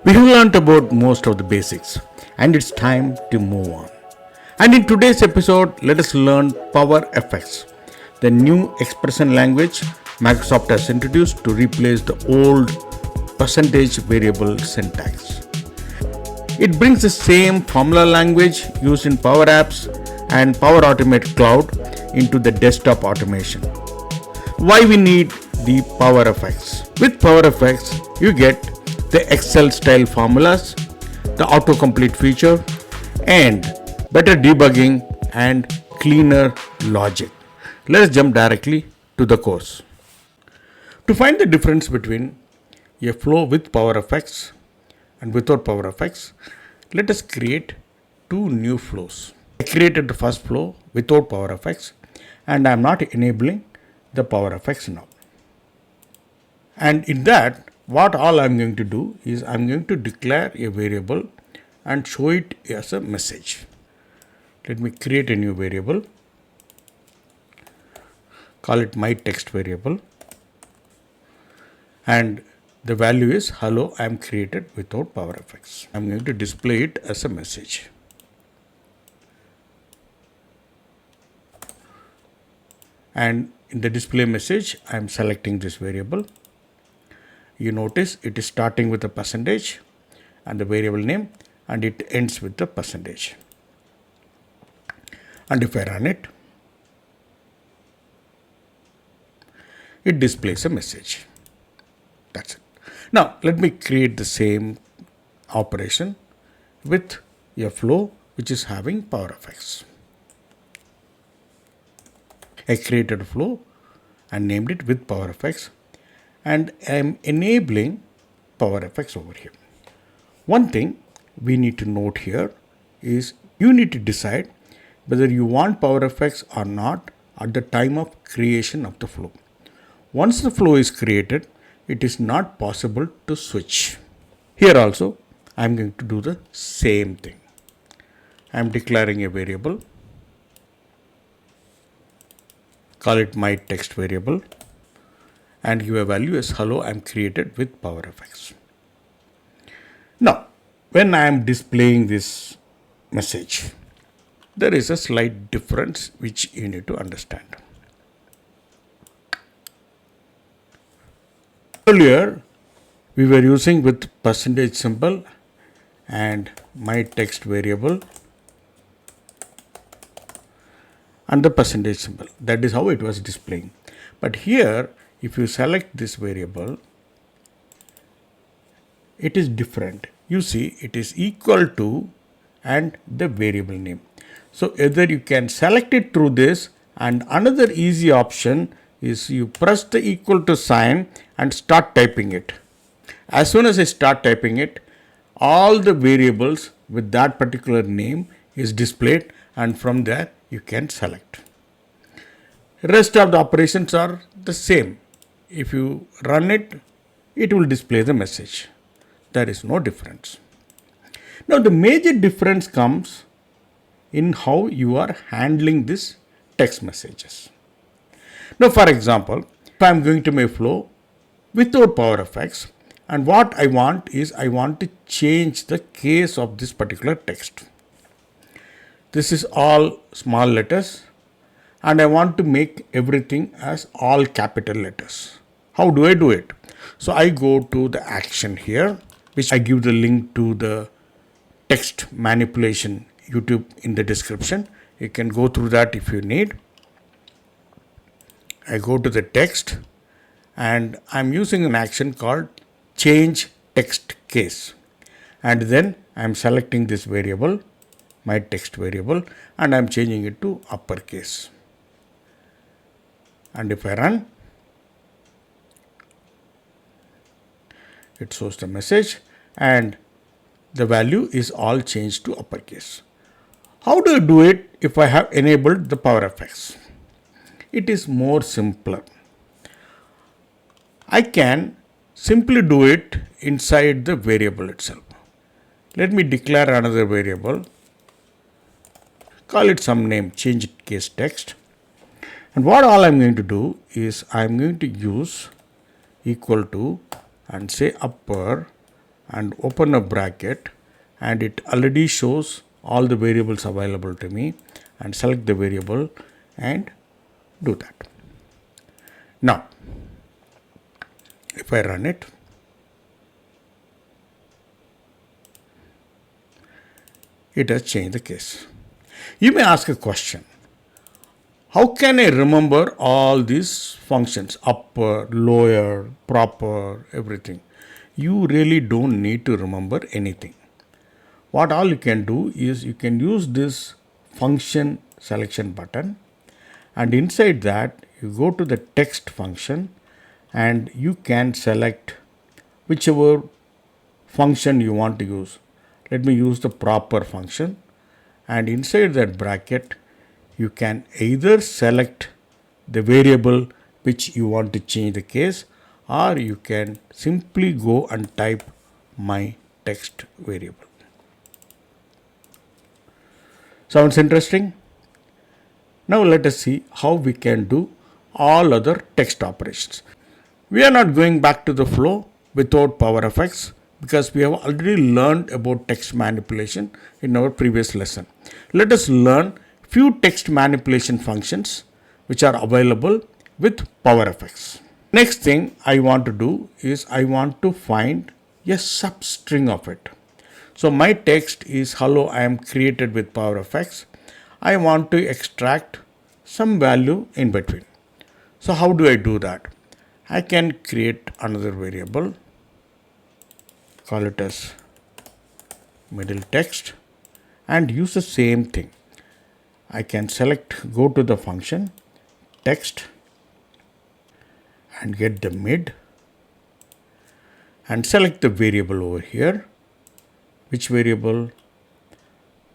We have learnt about most of the basics and it's time to move on. And in today's episode, let us learn PowerFX, the new expression language Microsoft has introduced to replace the old percentage variable syntax. It brings the same formula language used in Power Apps and Power Automate Cloud into the desktop automation. Why we need the PowerFX? With PowerFX, you get the Excel style formulas, the autocomplete feature, and better debugging and cleaner logic. Let us jump directly to the course. To find the difference between a flow with PowerFX and without PowerFX, let us create two new flows. I created the first flow without PowerFX and I am not enabling the PowerFX now. And in that, what all I am going to do is I am going to declare a variable and show it as a message. Let me create a new variable, call it my text variable, and the value is hello, I am created without PowerFX. I am going to display it as a message. And in the display message, I am selecting this variable. You notice it is starting with a percentage and the variable name, and it ends with the percentage. And if I run it, it displays a message. That's it. Now let me create the same operation with a flow which is having PowerFX. I created a flow and named it with PowerFX, and I am enabling PowerFX over here. One thing we need to note here is you need to decide whether you want PowerFX or not at the time of creation of the flow. Once the flow is created, it is not possible to switch. Here also, I am going to do the same thing. I am declaring a variable, call it my text variable, and give a value as hello, I am created with PowerFX. Now, when I am displaying this message, there is a slight difference which you need to understand. Earlier, we were using with percentage symbol and my text variable and the percentage symbol. That is how it was displaying. But here, if you select this variable, it is different. You see, it is equal to and the variable name. So either you can select it through this, and another easy option is you press the equal to sign and start typing it. As soon as I start typing it, all the variables with that particular name is displayed, and from there you can select. Rest of the operations are the same. If you run it, it will display the message. There is no difference. Now the major difference comes in how you are handling this text messages. Now for example, if I am going to my flow without PowerFX, and what I want is I want to change the case of this particular text. This is all small letters, and I want to make everything as all capital letters. How do I do it? So I go to the action here, which I give the link to the text manipulation YouTube in the description. You can go through that if you need. I go to the text and I'm using an action called change text case. And then I'm selecting this variable, my text variable, and I'm changing it to uppercase. And if I run, it shows the message and the value is all changed to uppercase. How do I do it if I have enabled the PowerFX? It is more simpler. I can simply do it inside the variable itself. Let me declare another variable, call it some name, change case text. And what all I'm going to do is I'm going to use equal to and say upper and open a bracket, and it already shows all the variables available to me, and select the variable and do that. Now, if I run it, it has changed the case. You may ask a question. How can I remember all these functions, upper, lower, proper, everything? You really don't need to remember anything. What all you can do is you can use this function selection button, and inside that you go to the text function and you can select whichever function you want to use. Let me use the proper function, and inside that bracket you can either select the variable which you want to change the case, or you can simply go and type my text variable. Sounds interesting? Now let us see how we can do all other text operations. We are not going back to the flow without PowerFX because we have already learned about text manipulation in our previous lesson. Let us learn few text manipulation functions which are available with PowerFX. Next thing I want to do is I want to find a substring of it. So my text is hello, I am created with PowerFX. I want to extract some value in between. So how do I do that? I can create another variable, call it as middle text, and use the same thing. I can select, go to the function, text, and get the mid, and select the variable over here. Which variable?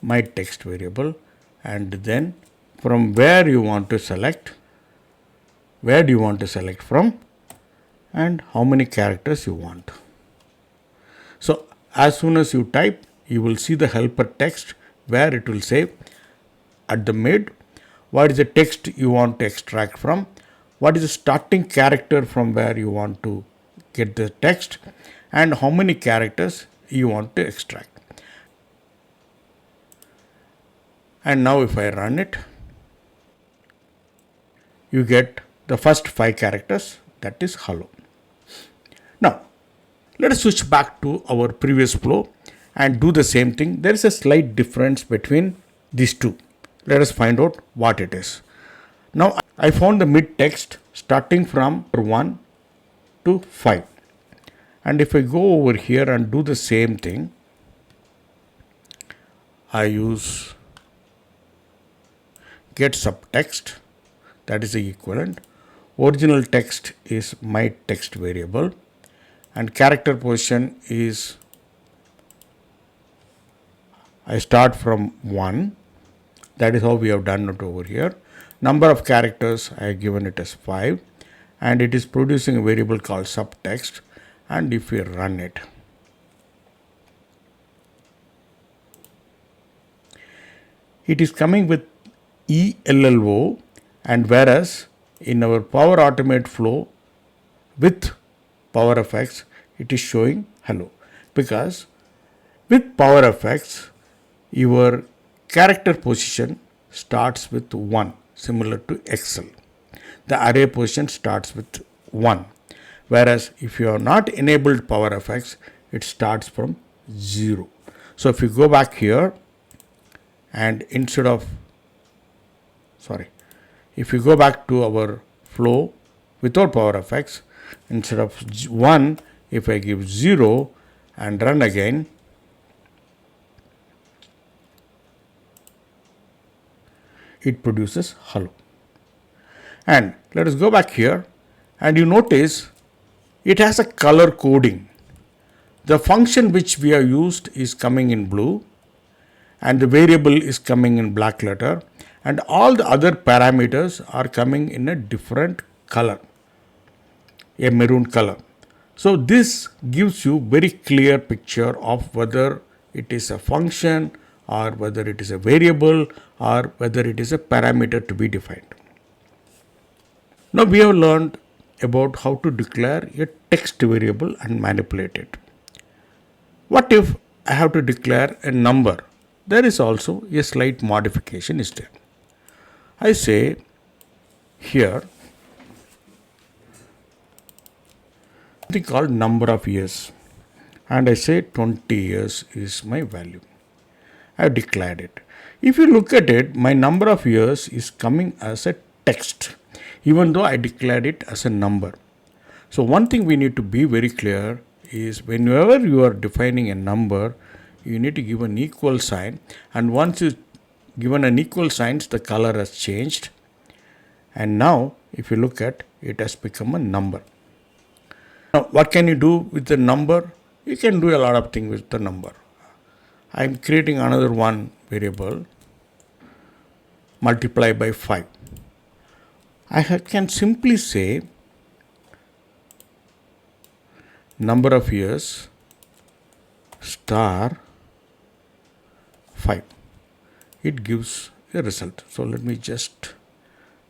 My text variable. And then from where you want to select, where do you want to select from, and how many characters you want. So as soon as you type, you will see the helper text where it will say at the mid what is the text you want to extract from, what is the starting character from where you want to get the text, and how many characters you want to extract. And now if I run it, you get the first 5 characters, that is hello. Now let us switch back to our previous flow and do the same thing. There is a slight difference between these two. Let us find out what it is. Now I found the mid text starting from 1 to 5. And if I go over here and do the same thing, I use get subtext, that is the equivalent. Original text is my text variable, and character position is I start from 1. That is how we have done it over here. Number of characters I have given it as 5, and it is producing a variable called subtext. And if we run it, it is coming with ELLO, and whereas in our Power Automate flow with PowerFX it is showing hello, because with PowerFX your character position starts with 1, similar to Excel. The array position starts with 1. Whereas if you have not enabled PowerFX, it starts from 0. So if you go back here and instead of, if you go back to our flow without PowerFX, instead of 1, if I give 0 and run again, it produces hello. And let us go back here, and you notice it has a color coding. The function which we have used is coming in blue, and the variable is coming in black letter, and all the other parameters are coming in a different color, a maroon color. So this gives you very clear picture of whether it is a function or whether it is a variable or whether it is a parameter to be defined. Now we have learned about how to declare a text variable and manipulate it. What if I have to declare a number? There is also a slight modification is there. I say here something called number of years, and I say 20 years is my value. I have declared it. If you look at it, my number of years is coming as a text, even though I declared it as a number. So one thing we need to be very clear is whenever you are defining a number, you need to give an equal sign, and once you given an equal sign, the color has changed, and now if you look at it has become a number. Now what can you do with the number? You can do a lot of things with the number. I am creating another one variable, multiply by 5. I can simply say number of years star 5. It gives a result. So let me just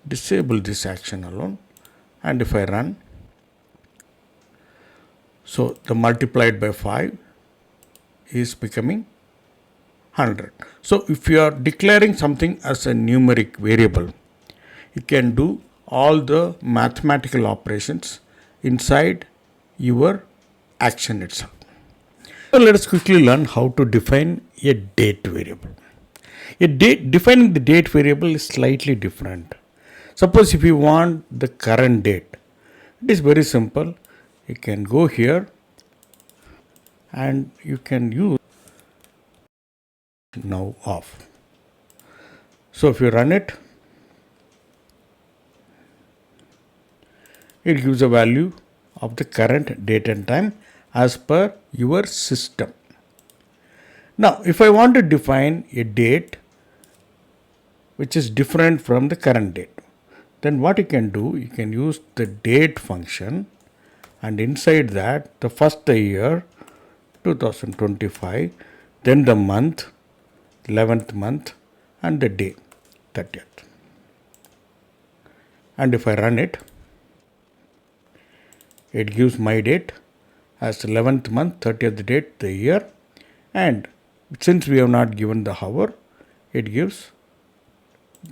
disable this action alone, and if I run, so the multiplied by 5 is becoming 100. So if you are declaring something as a numeric variable, you can do all the mathematical operations inside your action itself. So let us quickly learn how to define a date variable. Defining the date variable is slightly different. Suppose if you want the current date, it is very simple. You can go here and you can use now off. So if you run it, it gives a value of the current date and time as per your system. Now if I want to define a date which is different from the current date, then what you can do, you can use the date function, and inside that the first the year 2025, then the month 11th month, and the day 30th. And if I run it, it gives my date as 11th month, 30th date, the year, and since we have not given the hour, it gives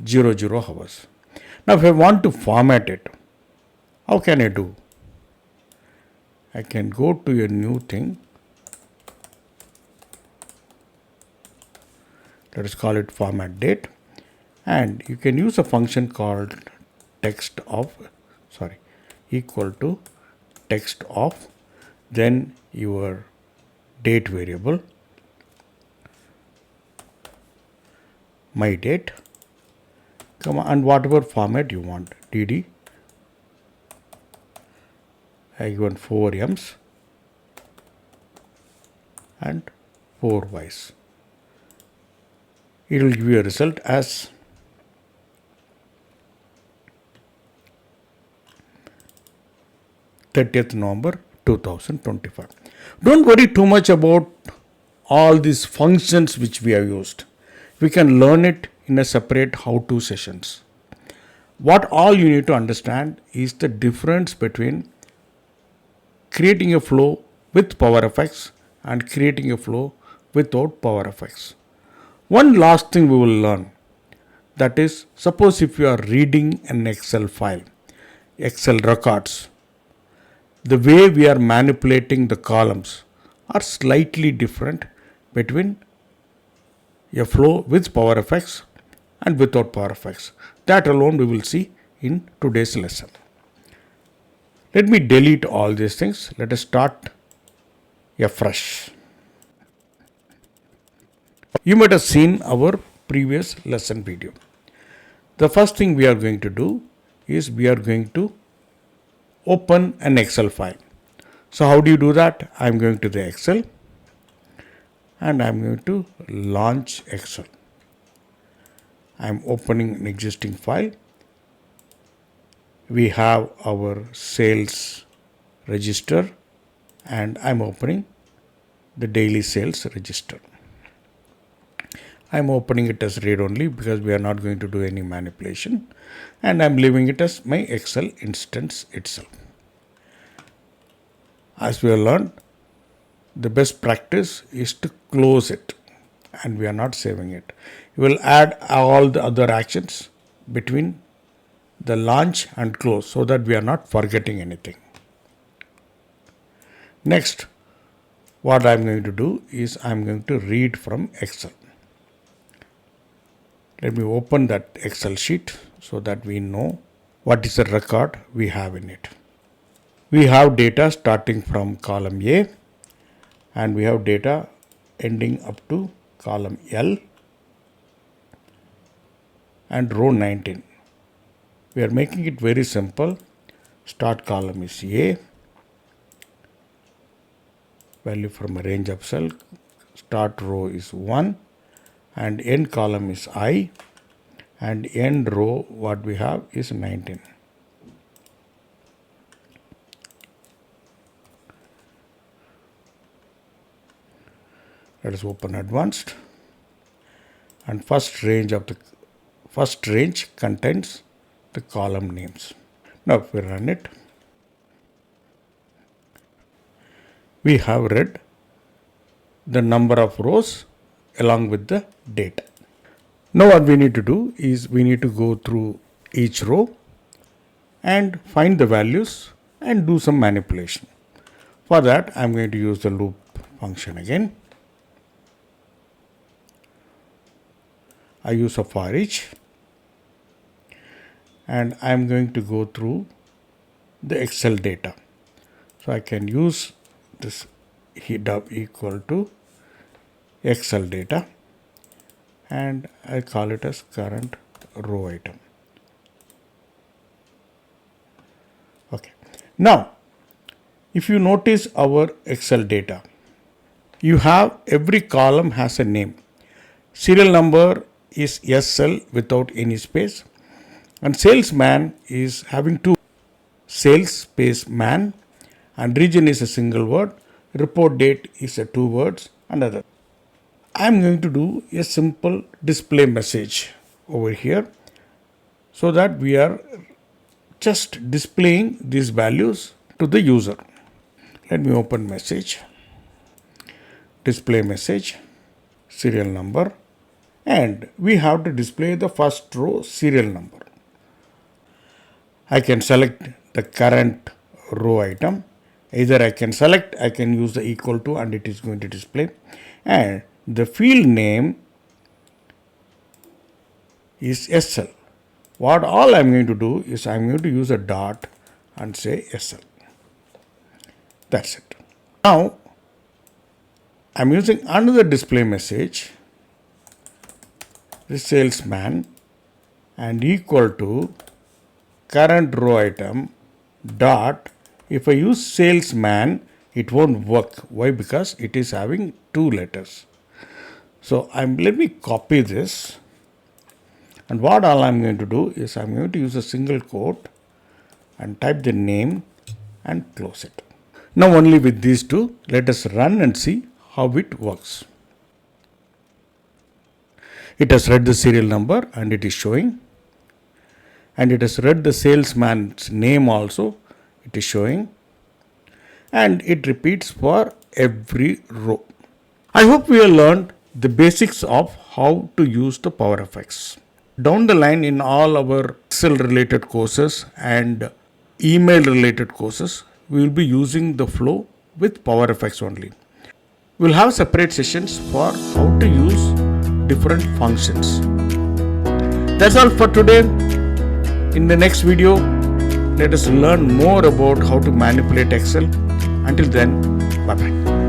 00 hours. Now if I want to format it, how can I do? I can go to a new thing. Let us call it format date, and you can use a function called text of equal to text of, then your date variable, my date, and whatever format you want, dd. I given 4 m's and 4 y's. It will give you a result as November 30th, 2025. Don't worry too much about all these functions which we have used. We can learn it in a separate how-to sessions. What all you need to understand is the difference between creating a flow with PowerFX and creating a flow without PowerFX. One last thing we will learn, that is, suppose if you are reading an Excel file, Excel records, the way we are manipulating the columns are slightly different between a flow with PowerFX and without PowerFX. That alone we will see in today's lesson. Let me delete all these things. Let us start afresh. You might have seen our previous lesson video. The first thing we are going to do is we are going to open an Excel file. So how do you do that? I am going to the Excel and I am going to launch Excel. I am opening an existing file. We have our sales register and I am opening the daily sales register. I am opening it as read only because we are not going to do any manipulation, and I am leaving it as my Excel instance itself. As we have learned, the best practice is to close it, and we are not saving it. You will add all the other actions between the launch and close so that we are not forgetting anything. Next, what I am going to do is I am going to read from Excel. Let me open that Excel sheet so that we know what is the record we have in it. We have data starting from column A, and we have data ending up to column L and row 19. We are making it very simple. Start column is A, value from a range of cell, start row is 1, and end column is I, and end row what we have is 19. Let us open advanced, and first range contains the column names. Now if we run it, we have read the number of rows along with the data. Now what we need to do is we need to go through each row and find the values and do some manipulation. For that I am going to use the loop function again. I use a for each, and I am going to go through the Excel data. So I can use this ∑ equal to Excel data, and I call it as current row item. Okay. Now, if you notice our Excel data, you have every column has a name. Serial number is SL without any space, and salesman is having two, sales space man, and region is a single word, report date is a 2 words, and other. I am going to do a simple display message over here so that we are just displaying these values to the user. Let me open message, display message, serial number, and we have to display the first row serial number. I can select the current row item. Either I can select, I can use the equal to, and it is going to display. And the field name is SL. What all I am going to do is I am going to use a dot and say SL. That's it. Now I am using another display message, the salesman, and equal to current row item dot. If I use salesman, it won't work. Why? Because it is having 2 letters. So let me copy this, and what all I'm going to do is I'm going to use a single quote and type the name and close it. Now only with these two, let us run and see how it works. It has read the serial number and it is showing, and it has read the salesman's name also, it is showing, and it repeats for every row. I hope we have learned the basics of how to use the PowerFX. Down the line in all our Excel related courses and email related courses, we will be using the flow with PowerFX only. We will have separate sessions for how to use different functions. That's all for today. In the next video, let us learn more about how to manipulate Excel. Until then, bye-bye.